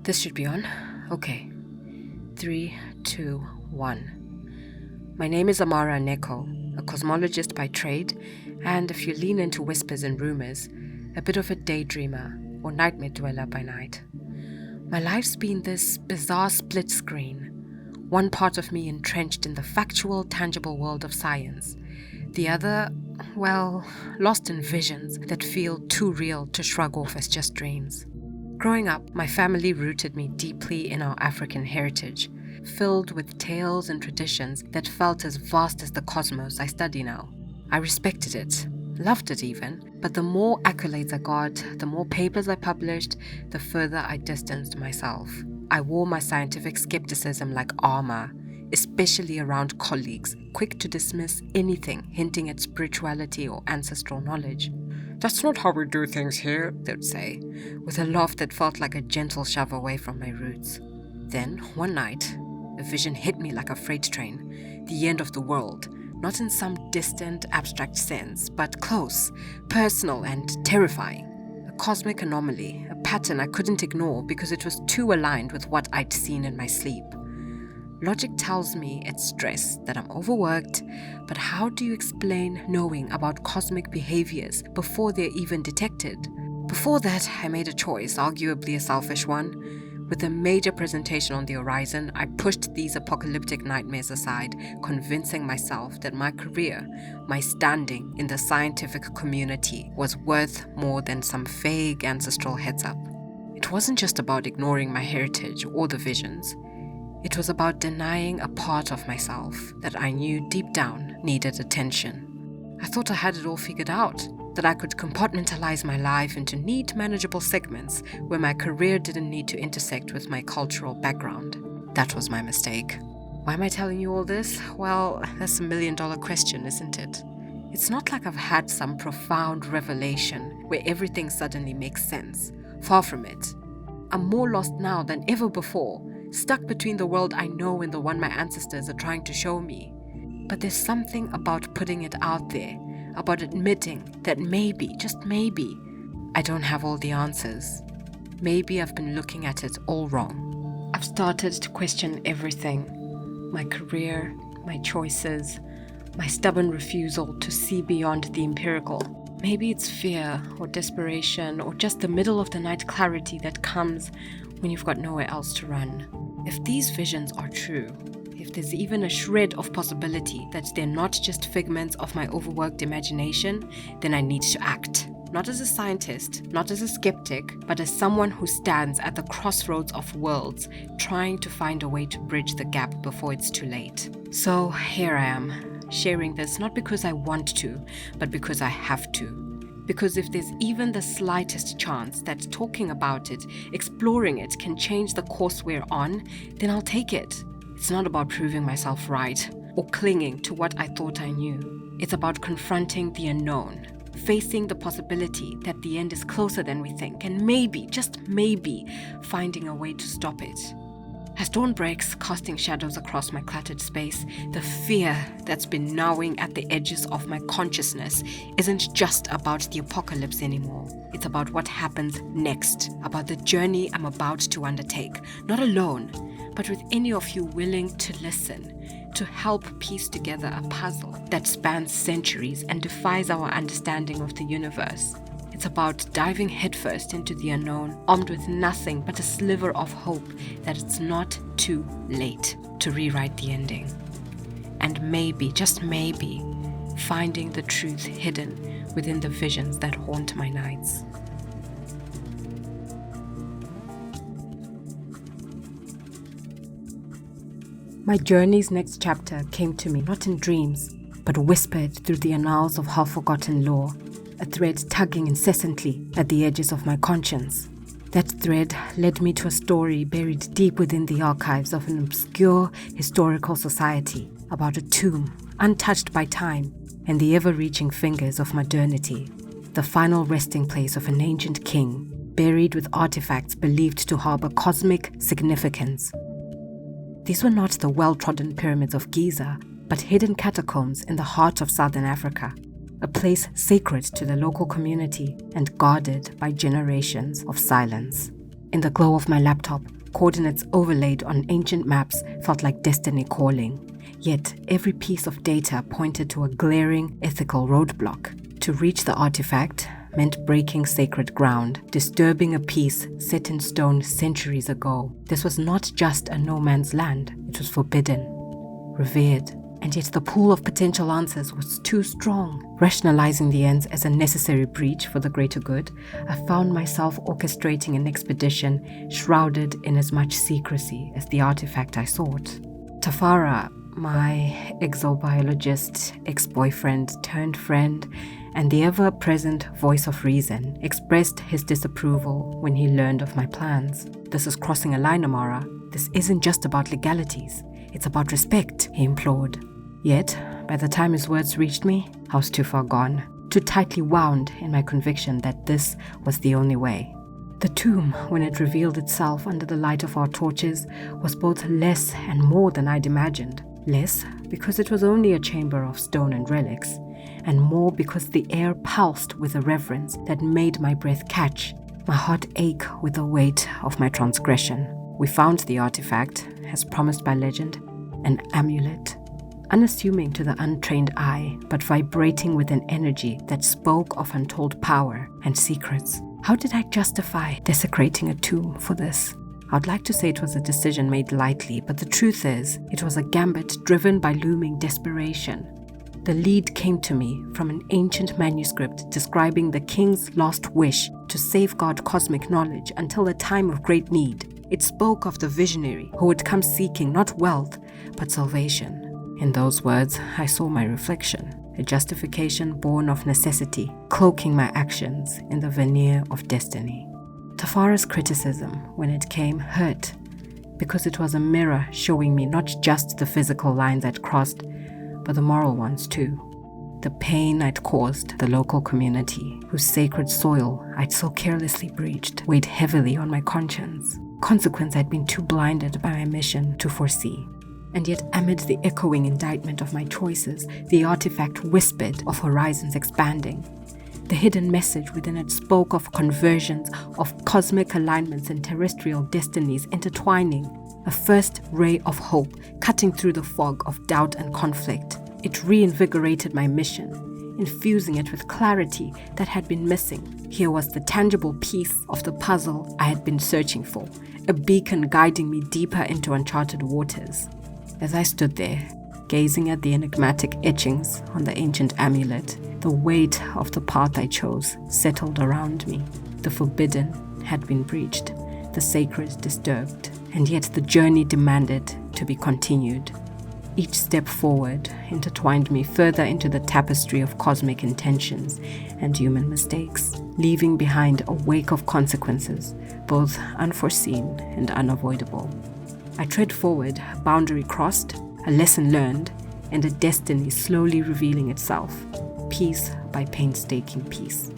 This should be on. Okay. 3, 2, 1. My name is Amarah Aneko, a cosmologist by trade, and if you lean into whispers and rumors, a bit of a daydreamer or nightmare dweller by night. My life's been this bizarre split screen. One part of me entrenched in the factual, tangible world of science. The other, well, lost in visions that feel too real to shrug off as just dreams. Growing up, my family rooted me deeply in our African heritage, filled with tales and traditions that felt as vast as the cosmos I study now. I respected it, loved it even, but the more accolades I got, the more papers I published, the further I distanced myself. I wore my scientific skepticism like armor, especially around colleagues, quick to dismiss anything hinting at spirituality or ancestral knowledge. "That's not how we do things here," they'd say, with a laugh that felt like a gentle shove away from my roots. Then, one night, a vision hit me like a freight train, the end of the world, not in some distant, abstract sense, but close, personal, and terrifying. A cosmic anomaly, a pattern I couldn't ignore because it was too aligned with what I'd seen in my sleep. Logic tells me it's stress, that I'm overworked, but how do you explain knowing about cosmic behaviors before they're even detected? Before that, I made a choice, arguably a selfish one. With a major presentation on the horizon, I pushed these apocalyptic nightmares aside, convincing myself that my career, my standing in the scientific community, was worth more than some vague ancestral heads-up. It wasn't just about ignoring my heritage or the visions. It was about denying a part of myself that I knew deep down needed attention. I thought I had it all figured out, that I could compartmentalize my life into neat, manageable segments where my career didn't need to intersect with my cultural background. That was my mistake. Why am I telling you all this? Well, that's a million-dollar question, isn't it? It's not like I've had some profound revelation where everything suddenly makes sense. Far from it. I'm more lost now than ever before, stuck between the world I know and the one my ancestors are trying to show me. But there's something about putting it out there, about admitting that maybe, just maybe, I don't have all the answers. Maybe I've been looking at it all wrong. I've started to question everything. My career, my choices, my stubborn refusal to see beyond the empirical. Maybe it's fear or desperation or just the middle of the night clarity that comes when you've got nowhere else to run. If these visions are true, if there's even a shred of possibility that they're not just figments of my overworked imagination, then I need to act. Not as a scientist, not as a skeptic, but as someone who stands at the crossroads of worlds, trying to find a way to bridge the gap before it's too late. So here I am, sharing this not because I want to, but because I have to. Because if there's even the slightest chance that talking about it, exploring it, can change the course we're on, then I'll take it. It's not about proving myself right or clinging to what I thought I knew. It's about confronting the unknown, facing the possibility that the end is closer than we think, and maybe, just maybe, finding a way to stop it. As dawn breaks, casting shadows across my cluttered space, the fear that's been gnawing at the edges of my consciousness isn't just about the apocalypse anymore. It's about what happens next, about the journey I'm about to undertake, not alone, but with any of you willing to listen, to help piece together a puzzle that spans centuries and defies our understanding of the universe. It's about diving headfirst into the unknown, armed with nothing but a sliver of hope that it's not too late to rewrite the ending. And maybe, just maybe, finding the truth hidden within the visions that haunt my nights. My journey's next chapter came to me not in dreams, but whispered through the annals of half-forgotten lore, a thread tugging incessantly at the edges of my conscience. That thread led me to a story buried deep within the archives of an obscure historical society, about a tomb untouched by time and the ever-reaching fingers of modernity, the final resting place of an ancient king, buried with artifacts believed to harbor cosmic significance. These were not the well-trodden pyramids of Giza, but hidden catacombs in the heart of southern Africa, a place sacred to the local community and guarded by generations of silence. In the glow of my laptop, coordinates overlaid on ancient maps felt like destiny calling. Yet every piece of data pointed to a glaring ethical roadblock. To reach the artifact meant breaking sacred ground, disturbing a peace set in stone centuries ago. This was not just a no man's land, it was forbidden, revered, and yet the pool of potential answers was too strong. Rationalizing the ends as a necessary breach for the greater good, I found myself orchestrating an expedition shrouded in as much secrecy as the artifact I sought. Tafara, my exobiologist, ex-boyfriend turned friend, and the ever-present voice of reason, expressed his disapproval when he learned of my plans. "This is crossing a line, Amarah. This isn't just about legalities. It's about respect," he implored. Yet, by the time his words reached me, I was too far gone, too tightly wound in my conviction that this was the only way. The tomb, when it revealed itself under the light of our torches, was both less and more than I'd imagined. Less because it was only a chamber of stone and relics, and more because the air pulsed with a reverence that made my breath catch, my heart ache with the weight of my transgression. We found the artifact, as promised by legend, an amulet, unassuming to the untrained eye, but vibrating with an energy that spoke of untold power and secrets. How did I justify desecrating a tomb for this? I'd like to say it was a decision made lightly, but the truth is, it was a gambit driven by looming desperation. The lead came to me from an ancient manuscript describing the king's last wish to safeguard cosmic knowledge until a time of great need. It spoke of the visionary who would come seeking not wealth, but salvation. In those words, I saw my reflection, a justification born of necessity, cloaking my actions in the veneer of destiny. Tafara's criticism, when it came, hurt, because it was a mirror showing me not just the physical lines I'd crossed, but the moral ones too. The pain I'd caused the local community, whose sacred soil I'd so carelessly breached, weighed heavily on my conscience, consequence I'd been too blinded by my mission to foresee. And yet amid the echoing indictment of my choices, the artifact whispered of horizons expanding. The hidden message within it spoke of conversions, of cosmic alignments and terrestrial destinies intertwining, a first ray of hope cutting through the fog of doubt and conflict. It reinvigorated my mission, infusing it with clarity that had been missing. Here was the tangible piece of the puzzle I had been searching for, a beacon guiding me deeper into uncharted waters. As I stood there, gazing at the enigmatic etchings on the ancient amulet, the weight of the path I chose settled around me. The forbidden had been breached, the sacred disturbed, and yet the journey demanded to be continued. Each step forward intertwined me further into the tapestry of cosmic intentions and human mistakes, leaving behind a wake of consequences, both unforeseen and unavoidable. I tread forward, boundary crossed, a lesson learned, and a destiny slowly revealing itself, piece by painstaking piece.